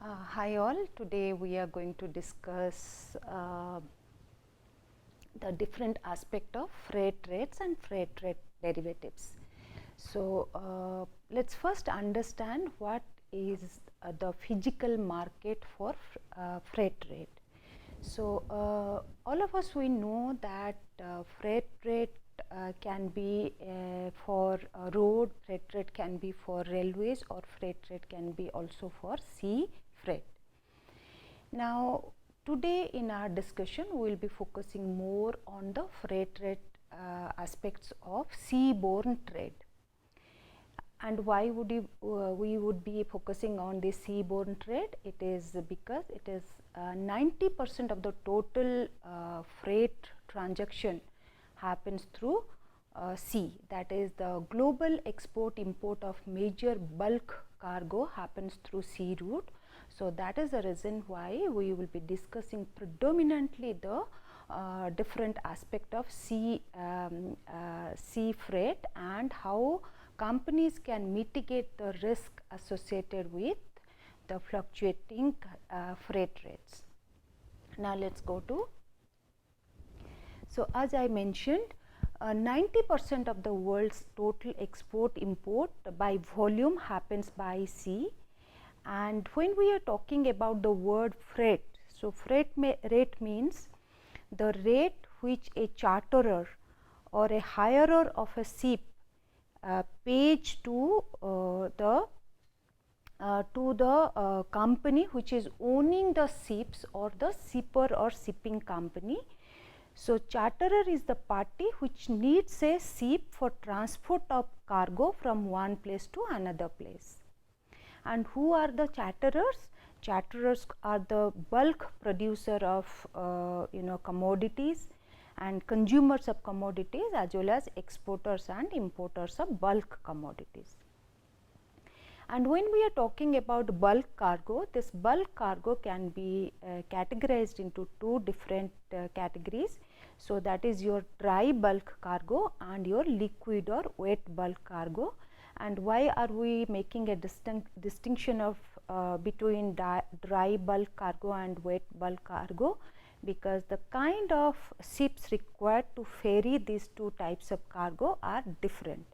Hi all, today we are going to discuss the different aspect of freight rates and freight rate derivatives. So, let us first understand what is the physical market for freight rate. So, all of us we know that freight rate can be for road, freight rate can be for railways, or freight rate can be also for sea freight. Now, today in our discussion we will be focusing more on the freight rate aspects of seaborne trade. And why would we would be focusing on this seaborne trade? It is because it is 90% of the total freight transaction happens through sea. That is, the global export import of major bulk cargo happens through sea route. So, that is the reason why we will be discussing predominantly the different aspect of sea freight and how companies can mitigate the risk associated with the fluctuating freight rates. Now, let us go to. So, as I mentioned, 90% of the world's total export import by volume happens by sea. And when we are talking about the word freight, so freight rate means the rate which a charterer or a hirer of a ship pays to the company which is owning the ships, or the shipper or shipping company. So, charterer is the party which needs a ship for transport of cargo from one place to another place. And who are the charterers? Charterers are the bulk producer of commodities and consumers of commodities, as well as exporters and importers of bulk commodities. And when we are talking about bulk cargo, this bulk cargo can be categorized into two different categories. So, that is your dry bulk cargo and your liquid or wet bulk cargo. And why are we making a distinction of between dry bulk cargo and wet bulk cargo? Because the kind of ships required to ferry these two types of cargo are different.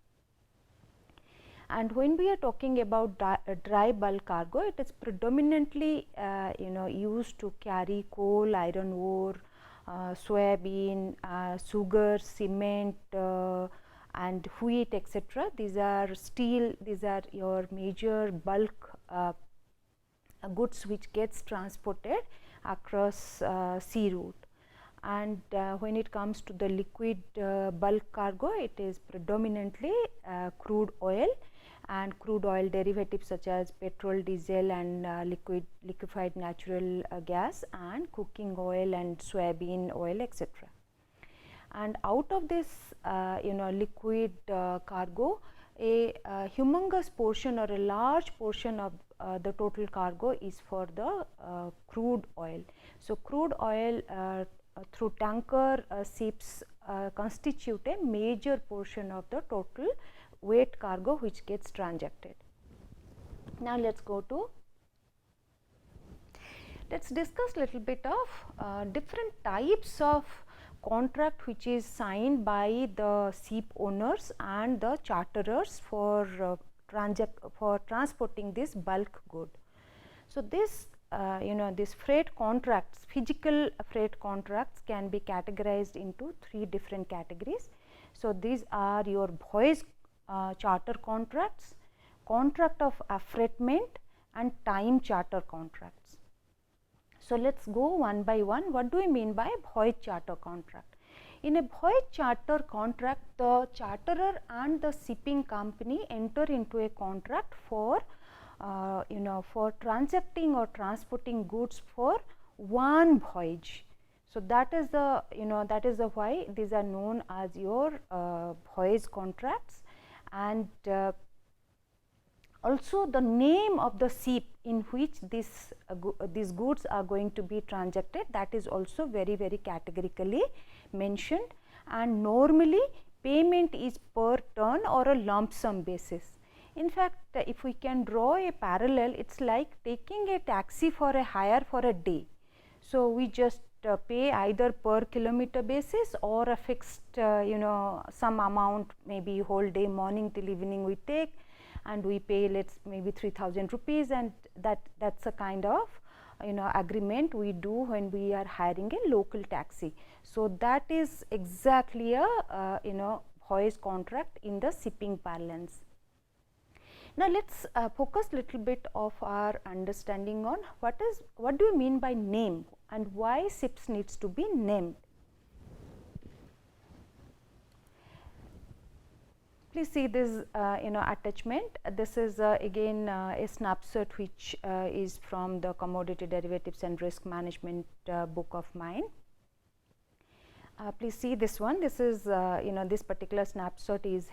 And when we are talking about dry bulk cargo, it is predominantly used to carry coal, iron ore, soybean, sugar, cement, and wheat, etc. These are steel, these are your major bulk goods which gets transported across sea route. And when it comes to the liquid bulk cargo, it is predominantly crude oil and crude oil derivatives such as petrol, diesel, and liquefied natural gas, and cooking oil and soybean oil, etc. And out of this liquid cargo, a humongous portion or a large portion of the total cargo is for the crude oil. So, crude oil through tanker ships constitute a major portion of the total weight cargo which gets transacted. Now, let us go to, let us discuss little bit of different types of contract which is signed by the ship owners and the charterers for transporting this bulk good. So, this this freight contracts, physical freight contracts can be categorized into three different categories. So, these are your voyage charter contracts, contract of affreightment, and time charter contracts. So, let us go one by one. What do we mean by voyage charter contract? In a voyage charter contract, the charterer and the shipping company enter into a contract for for transacting or transporting goods for one voyage. So, that is the that is the why these are known as your voyage contracts. And also the name of the ship in which these goods are going to be transacted, that is also very categorically mentioned. And normally payment is per ton or a lump sum basis. In fact, if we can draw a parallel, it's like taking a taxi for a hire for a day. So we just pay either per kilometer basis or a fixed some amount, maybe whole day, morning till evening we take, and we pay maybe 3,000 rupees, and that's a kind of agreement we do when we are hiring a local taxi. So that is exactly a voyage contract in the shipping parlance. Now let's focus little bit of our understanding on what do you mean by name and why ships needs to be named. Please see this attachment. This is again a snapshot which is from the Commodity Derivatives and Risk Management book of mine. Please see this one. This is this particular snapshot is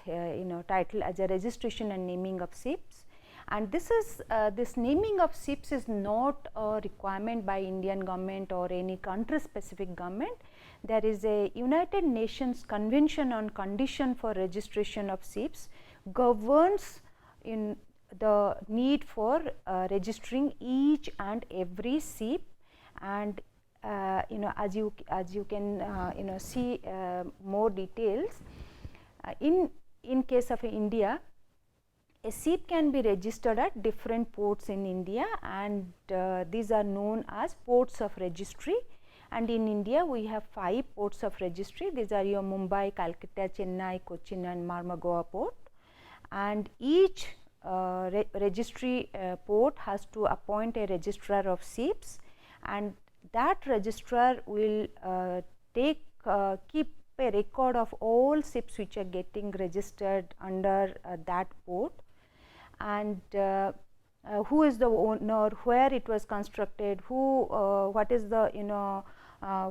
titled as a registration and naming of ships, and this is this naming of ships is not a requirement by Indian government or any country specific government. There is a United Nations Convention on Condition for Registration of Ships governs in the need for registering each and every ship, and as you can see more details. In case of India, a ship can be registered at different ports in India, and these are known as ports of registry. And in India we have 5 ports of registry. These are your Mumbai, Calcutta, Chennai, Cochin and Marmagao port, and each registry port has to appoint a registrar of ships, and that registrar will keep a record of all ships which are getting registered under that port, and who is the owner, where it was constructed, what is the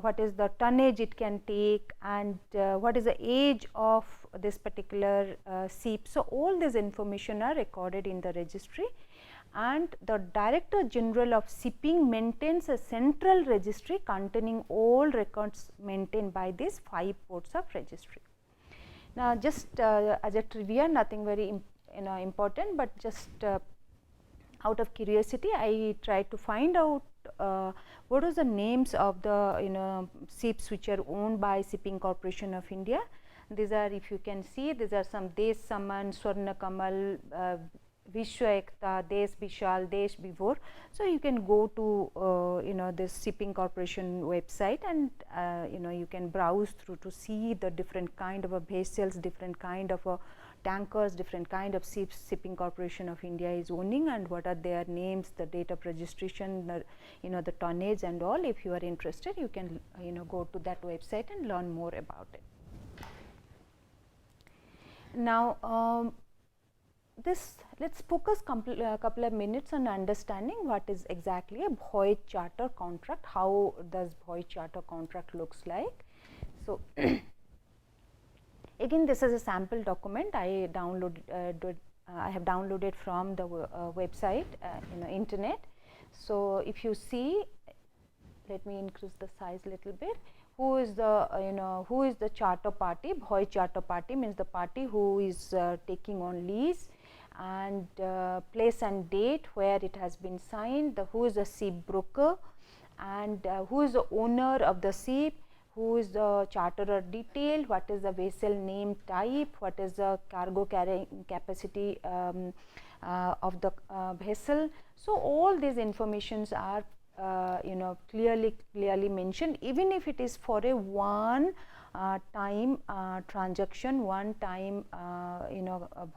what is the tonnage it can take, and what is the age of this particular ship. So all this information are recorded in the registry, and the Director General of Shipping maintains a central registry containing all records maintained by these 5 ports of registry. Now just as a trivia, nothing very important, but just out of curiosity I tried to find out what are the names of the ships which are owned by Shipping Corporation of India. These are, if you can see, these are some Desh Saman, Swarna Kamal, Vishwa Ekta, Desh Vishal, Desh Vibhor. So you can go to this Shipping Corporation website, and you can browse through to see the different kind of vessels, different kind of tankers, different kind of ships Shipping Corporation of India is owning, and what are their names, the date of registration, the tonnage and all. If you are interested, you can go to that website and learn more about it. Now let's focus a couple of minutes on understanding what is exactly a voyage charter contract. How does voyage charter contract looks like? So again, this is a sample document I have downloaded from the website, internet. So if you see, let me increase the size a little bit. Who is the who is the charter party? Voyage charter party means the party who is taking on lease, and place and date where it has been signed, who is the ship broker, and who is the owner of the ship, who is the charterer detail, what is the vessel name type, what is the cargo carrying capacity of the vessel. So all these informations are clearly mentioned, even if it is for a one time transaction, one time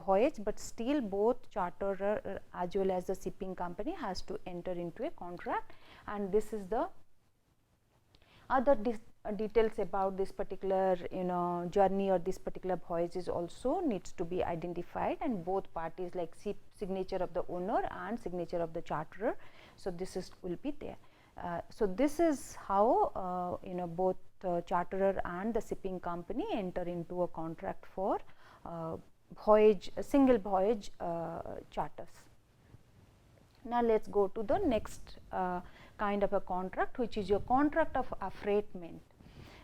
voyage, but still both charterer as well as the shipping company has to enter into a contract, and this is the other details about this particular journey or this particular voyage is also needs to be identified, and both parties like signature of the owner and signature of the charterer. So this will be there. So this is how both charterer and the shipping company enter into a contract for voyage, single voyage charters. Now let's go to the next kind of a contract, which is your contract of affreightment.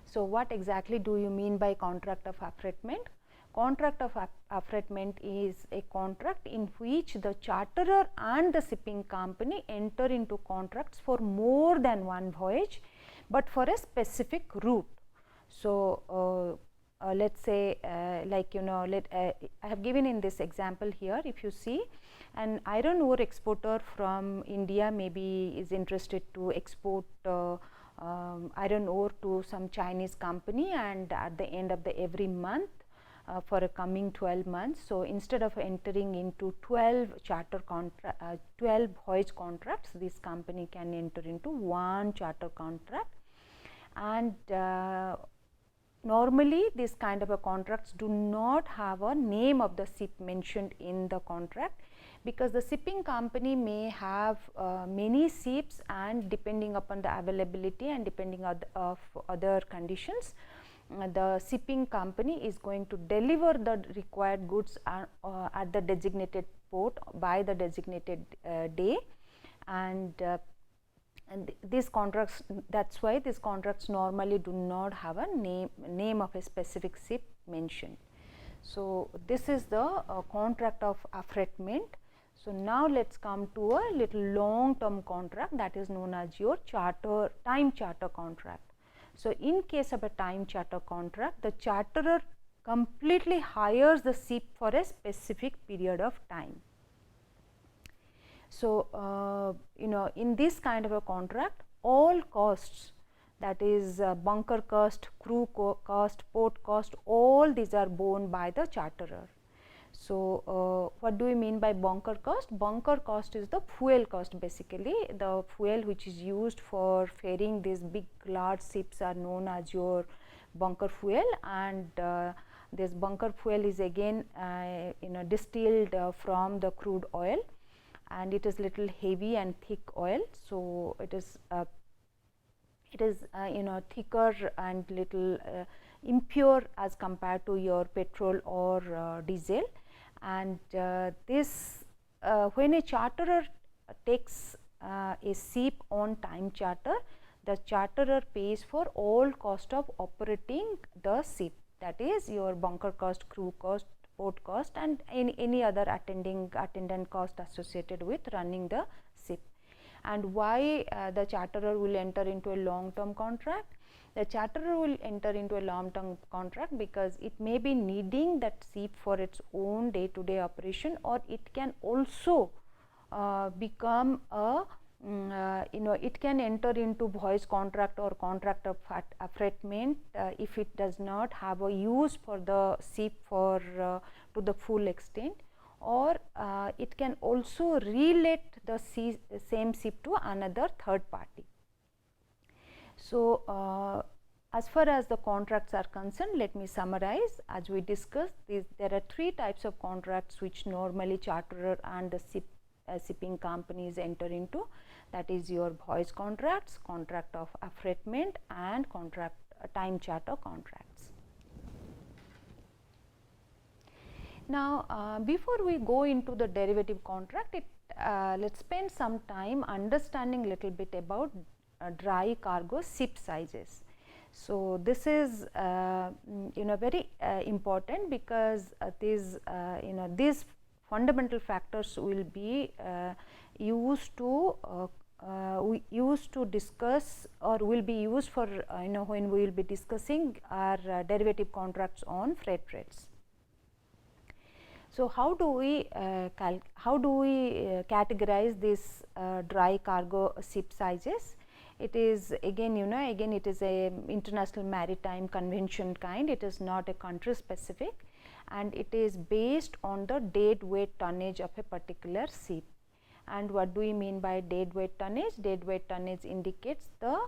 So what exactly do you mean by contract of affreightment? contract of affreightment is a contract in which the charterer and the shipping company enter into contracts for more than one voyage, but for a specific route. So, let us say like I have given in this example here, if you see an iron ore exporter from India maybe is interested to export iron ore to some Chinese company, and at the end of the every month for a coming 12 months. So, instead of entering into 12 12 voyage contracts, this company can enter into one charter contract, and normally this kind of a contracts do not have a name of the ship mentioned in the contract, because the shipping company may have many ships, and depending upon the availability and depending on other conditions, the shipping company is going to deliver the required goods at the designated port by the designated day, and these contracts, that is why these contracts normally do not have a name of a specific ship mentioned. So, this is the contract of affreightment. So, now let us come to a little long term contract, that is known as your time charter contract. So, in case of a time charter contract, the charterer completely hires the ship for a specific period of time. So, in this kind of a contract, all costs, that is bunker cost, crew cost, port cost, all these are borne by the charterer. So, what do we mean by bunker cost? Bunker cost is the fuel cost, basically the fuel which is used for ferrying these big large ships are known as your bunker fuel, and this bunker fuel is again distilled from the crude oil, and it is little heavy and thick oil. So, it is thicker and little impure as compared to your petrol or diesel, and this when a charterer takes a ship on time charter, the charterer pays for all cost of operating the ship, that is your bunker cost, crew cost, port cost, and any other attendant cost associated with running the ship. And why the charterer will enter into a long term contract? The charterer will enter into a long term contract because it may be needing that ship for its own day to day operation, or it can also become a it can enter into voyage contract or contract of affreightment if it does not have a use for the ship for to the full extent, or it can also relet the same ship to another third party. So, as far as the contracts are concerned, let me summarize. As we discussed, there are three types of contracts which normally charterer and the shipping companies enter into, that is your voyage contracts, contract of affreightment, and contract time charter contracts. Now, before we go into the derivative contract, let us spend some time understanding little bit about dry cargo ship sizes. So, this is very important, because these fundamental factors will be used to discuss, or will be used for when we will be discussing our derivative contracts on freight rates. So, how do we categorize this dry cargo ship sizes? It is again it is a international maritime convention kind. It is not a country specific, and it is based on the deadweight tonnage of a particular ship. And what do we mean by deadweight tonnage? Deadweight tonnage indicates the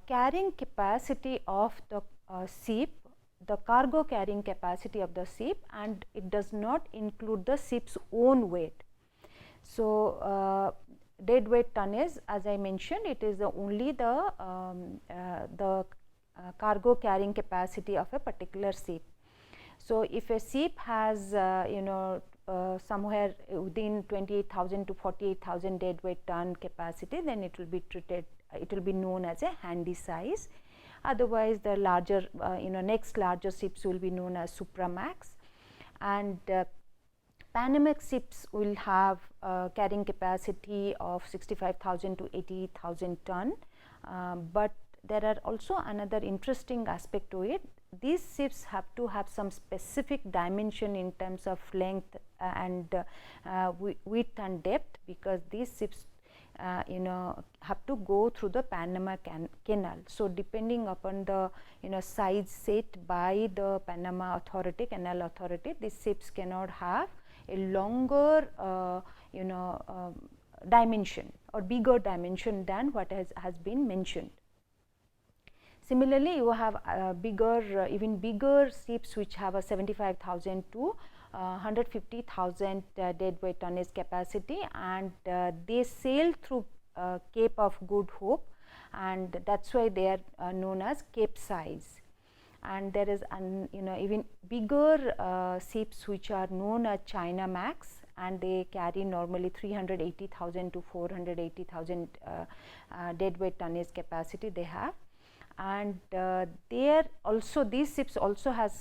carrying capacity of the ship, the cargo carrying capacity of the ship, and it does not include the ship's own weight. So, deadweight tonnage, as I mentioned, it is only the cargo carrying capacity of a particular ship. So, if a ship has somewhere within 28,000 to 48,000 deadweight ton capacity, then it will be treated, it will be known as a handy size. Otherwise, the larger next larger ships will be known as supramax, and Panamax ships will have carrying capacity of 65,000 to 80,000 ton, but there are also another interesting aspect to it. These ships have to have some specific dimension in terms of length and width and depth, because these ships have to go through the Panama Canal. So depending upon the size set by the Panama Authority, Canal Authority, these ships cannot have a longer dimension or bigger dimension than what has been mentioned. Similarly, you have even bigger ships which have a 75,000 to 150,000 deadweight tonnage capacity, and they sail through Cape of Good Hope, and that is why they are known as Cape size. And there is even bigger ships which are known as China Max, and they carry normally 380,000 to 480,000 deadweight tonnage capacity they have. And there also these ships also have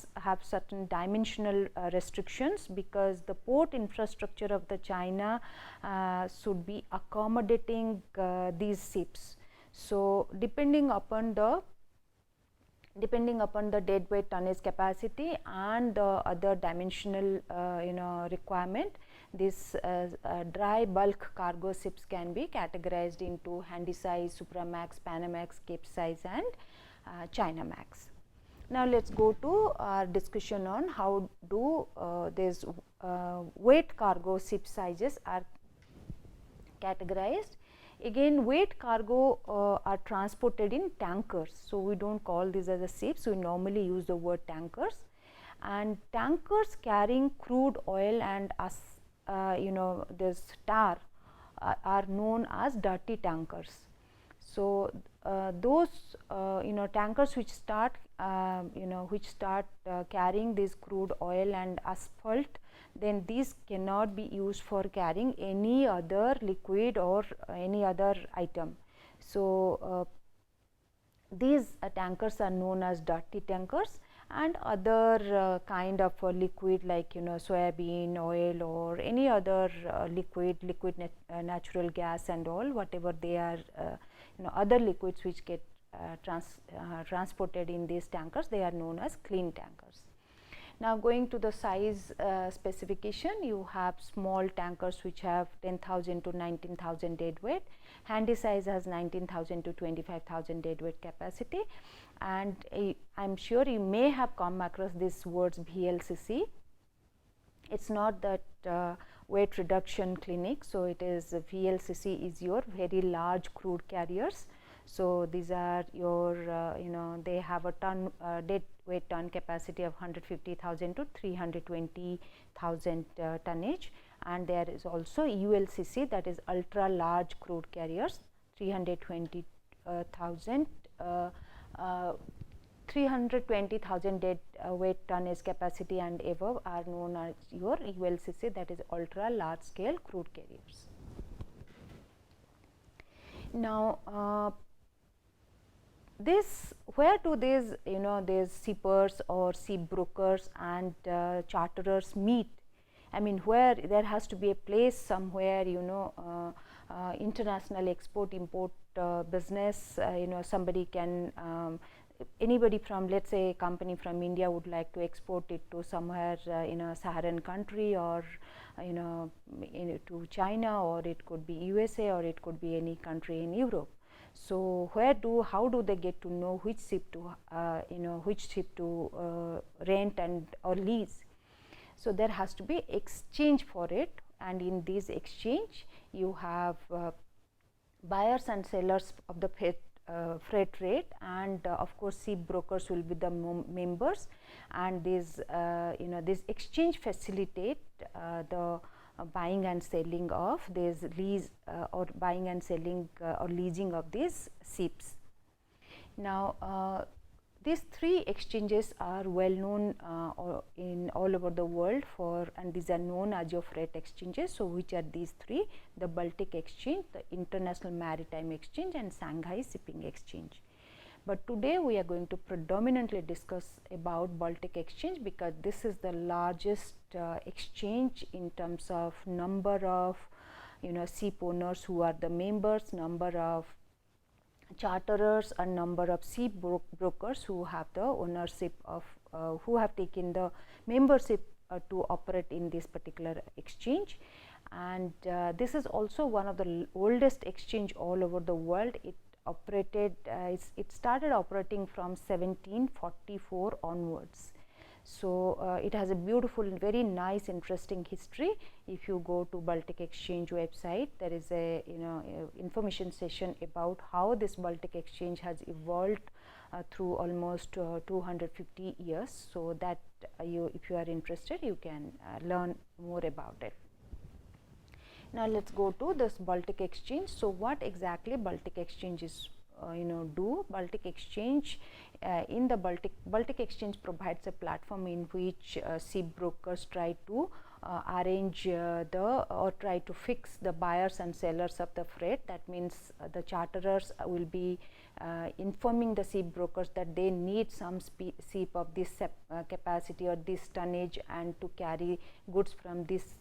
certain dimensional restrictions, because the port infrastructure of the China should be accommodating these ships. So depending upon the deadweight tonnage capacity and the other dimensional requirement, this dry bulk cargo ships can be categorized into Handysize, Supramax, Panamax, Capesize and China Max. Now let us go to our discussion on how do these weight cargo ship sizes are categorized. Again, weight cargo are transported in tankers. So we do not call these as a ships, we normally use the word tankers, and tankers carrying crude oil and this tar are known as dirty tankers. So those tankers which start carrying this crude oil and asphalt, then these cannot be used for carrying any other liquid or any other item. So these tankers are known as dirty tankers, and other kind of liquid like soybean oil or any other liquid natural gas and all, whatever they are other liquids which get transported in these tankers, they are known as clean tankers. Now going to the size specification, you have small tankers which have 10,000 to 19,000 deadweight, Handysize has 19,000 to 25,000 deadweight capacity, and I am sure you may have come across these words VLCC. It is not that weight reduction clinic, so it is VLCC is your very large crude carriers. So these are your they have a ton deadweight ton capacity of 150,000 to 320,000 tonnage, and there is also ULCC, that is ultra large crude carriers, 320,000 deadweight tonnage capacity and above are known as your ULCC, that is ultra large scale crude carriers. Now where do these these shippers or ship brokers and charterers meet? I mean, where there has to be a place somewhere, international export import business, somebody can anybody from, let us say, a company from India would like to export it to somewhere in a Saharan country, or to China, or it could be USA, or it could be any country in Europe. So how do they get to know which ship to rent and or lease? So there has to be exchange for it, and in this exchange you have buyers and sellers of the freight rate, and of course ship brokers will be the members, and this exchange facilitate the buying and selling of this lease or buying and selling or leasing of these ships. Now these three exchanges are well known in all over the world and these are known as your freight exchanges. So which are these three? The Baltic Exchange, the International Maritime Exchange and Shanghai Shipping Exchange. But today we are going to predominantly discuss about Baltic Exchange, because this is the largest exchange in terms of number of ship owners who are the members, number of charterers, and number of ship brokers who have the ownership of who have taken the membership to operate in this particular exchange. And this is also one of the oldest exchange all over the world. It operated it started operating from 1744 onwards. So it has a beautiful, very nice, interesting history. If you go to Baltic Exchange website, there is a information session about how this Baltic Exchange has evolved through almost 250 years. So that if you are interested, you can learn more about it. Now let's go to this Baltic Exchange. So what exactly Baltic Exchange is do? Baltic Exchange in the Baltic Exchange provides a platform in which ship brokers try to arrange or try to fix the buyers and sellers of the freight. That means the charterers will be informing the ship brokers that they need some ship of this capacity or this tonnage and to carry goods from this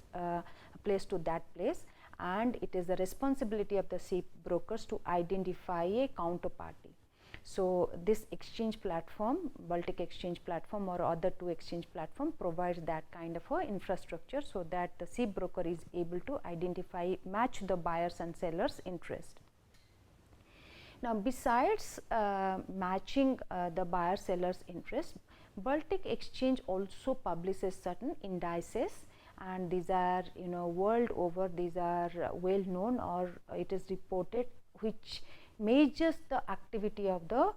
place to that place, and it is the responsibility of the ship brokers to identify a counterparty. So this exchange platform, Baltic Exchange platform or other two exchange platform, provides that kind of a infrastructure so that the ship broker is able to match the buyers and sellers interest. Now besides matching the buyer sellers interest, Baltic Exchange also publishes certain indices, and these are world over, these are well known, or it is reported, which measures the activity of the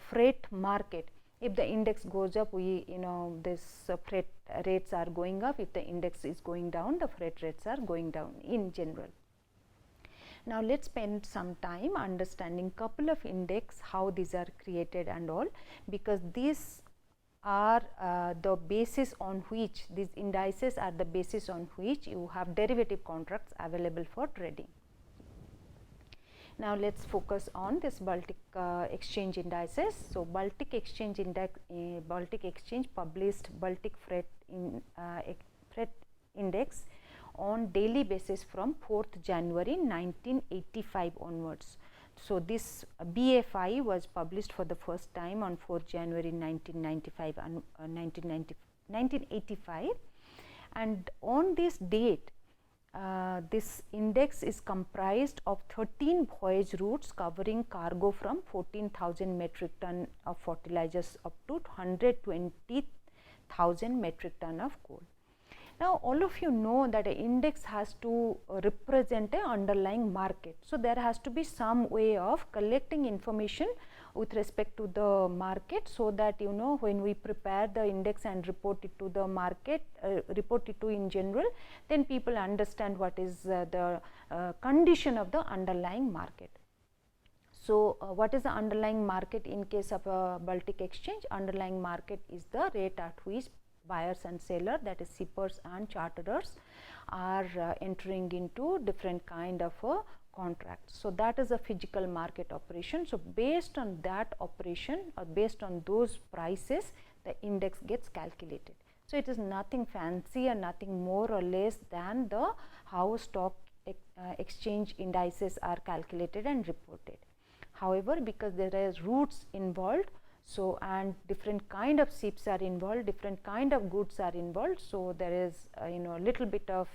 freight market. If the index goes up, this freight rates are going up. If the index is going down, the freight rates are going down in general. Now let's spend some time understanding couple of index, how these are created and all, because these are the basis on which, these indices are the basis on which you have derivative contracts available for trading. Now let's focus on this Baltic Exchange indices. So Baltic Exchange Baltic Exchange published Baltic Freight Index on daily basis from 4th January 1985 onwards. So this BFI was published for the first time on 4th January 1995 and 1985, and on this date this index is comprised of 13 voyage routes covering cargo from 14,000 metric ton of fertilizers up to 120,000 metric ton of coal. Now all of you know that an index has to represent an underlying market. So there has to be some way of collecting information with respect to the market, so that when we prepare the index and report it to the market, report it to in general, then people understand what is the condition of the underlying market. So what is the underlying market in case of a Baltic Exchange? Underlying market is the rate at which buyers and seller, that is shippers and charterers, are entering into different kind of contracts. So that is a physical market operation. So based on that operation, or based on those prices, the index gets calculated. So it is nothing fancy and nothing more or less than the how stock exchange indices are calculated and reported. However, because there is routes involved, so and different kind of ships are involved, different kind of goods are involved, so there is a little bit of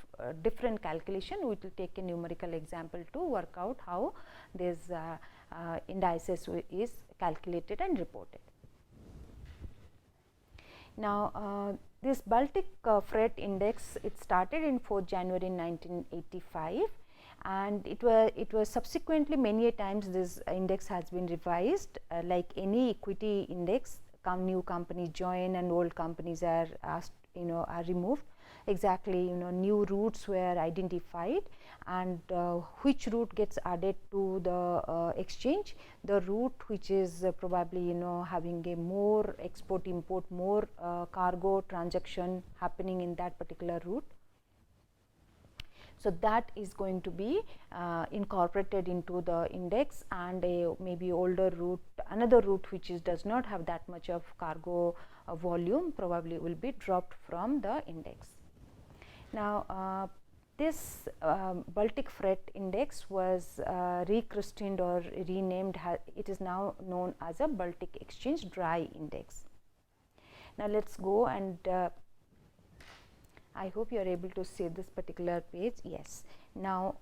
different calculation. We will take a numerical example to work out how this indices is calculated and reported. Now this Baltic Freight Index, it started in 4th January 1985, and it was subsequently many a times this index has been revised, like any equity index. New companies join and old companies are asked, are removed. Exactly, new routes were identified, and which route gets added to the exchange? The route which is probably having a more export import, more cargo transaction happening in that particular route. So, that is going to be incorporated into the index, and a maybe older route, another route which does not have that much of cargo volume probably will be dropped from the index. Now, this Baltic Freight Index was rechristened or renamed, it is now known as a Baltic Exchange Dry Index. Now, let us go and I hope you are able to see this particular page. Yes. Now,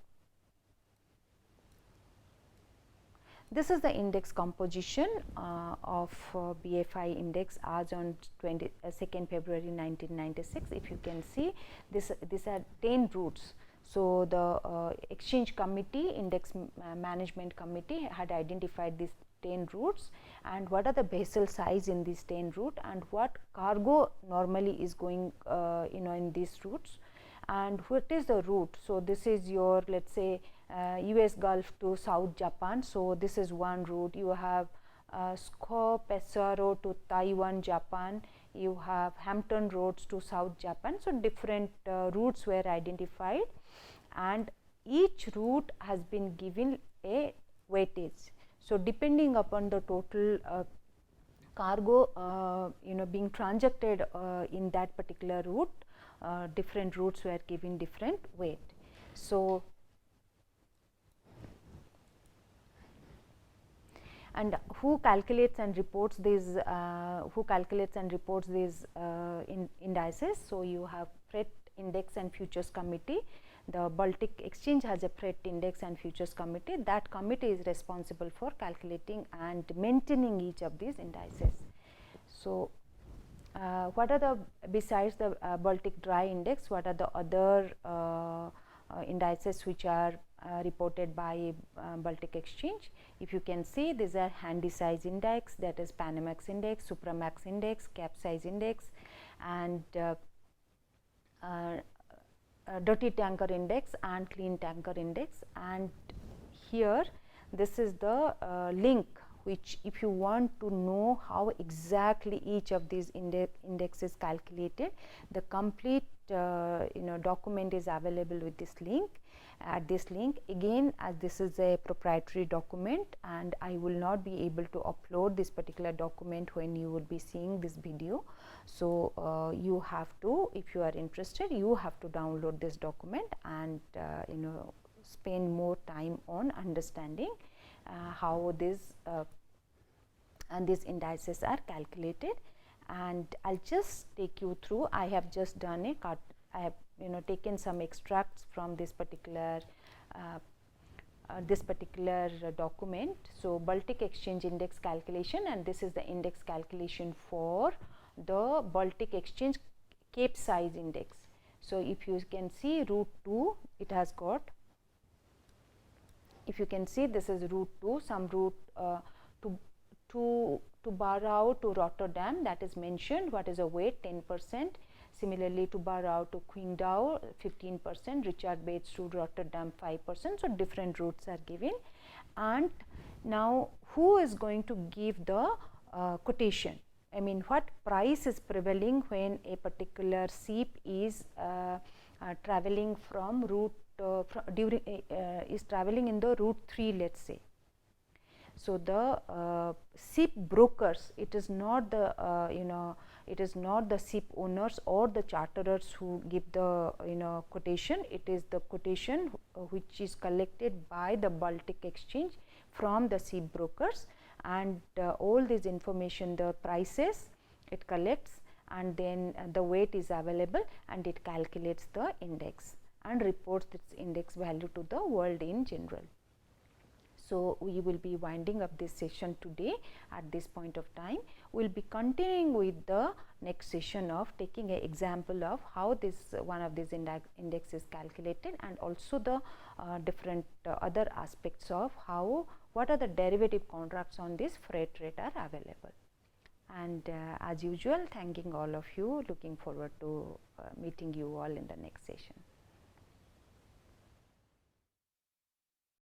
this is the index composition of BFI index as on 22nd February 1996. If you can see, these are 10 routes. So, the exchange committee, index management committee had identified these 10 routes, and what are the vessel size in these 10 route, and what cargo normally is going in these routes, and what is the route. So, this is your, let us say, US Gulf to South Japan. So, this is one route. You have Sko Pesaro to Taiwan, Japan. You have Hampton Roads to South Japan. So, different routes were identified, and each route has been given a weightage. So, depending upon the total cargo being transacted in that particular route, different routes were given different weight. So, and who calculates and reports these indices. So, you have freight index and futures committee. The Baltic Exchange has a freight index and futures committee. That committee is responsible for calculating and maintaining each of these indices. So, what are the, besides the Baltic dry index, what are the other indices which are reported by Baltic Exchange? If you can see, these are handysize index, that is Panamax index, Supramax index, capsize index, and dirty tanker index and clean tanker index. And here this is the link, which if you want to know how exactly each of these index is calculated, the complete document is available with this link. At this link, again, as this is a proprietary document, and I will not be able to upload this particular document when you will be seeing this video. So, you have to, if you are interested, you have to download this document and spend more time on understanding how this and these indices are calculated. And I will just take you through. I have just done a cut. I have taken some extracts from this particular document. So, Baltic Exchange index calculation, and this is the index calculation for the Baltic Exchange Cape size index. So, if you can see route 2, it has got, if you can see, this is route 2, some route to Barrow to Rotterdam, that is mentioned, what is a weight, 10%. Similarly, to Barrow to Qingdao 15%, Richard Bates to Rotterdam 5%. So, different routes are given. And now, who is going to give the quotation? I mean, what price is prevailing when a particular ship is traveling from route is traveling in the route 3, let us say. So, the ship brokers, it is not the it is not the ship owners or the charterers who give the quotation. It is the quotation which is collected by the Baltic Exchange from the ship brokers, and all this information, the prices it collects, and then the weight is available, and it calculates the index and reports its index value to the world in general. So, we will be winding up this session today at this point of time. We will be continuing with the next session of taking an example of how this one of these index is calculated, and also the different other aspects of how, what are the derivative contracts on this freight rate are available. And as usual, thanking all of you, looking forward to meeting you all in the next session.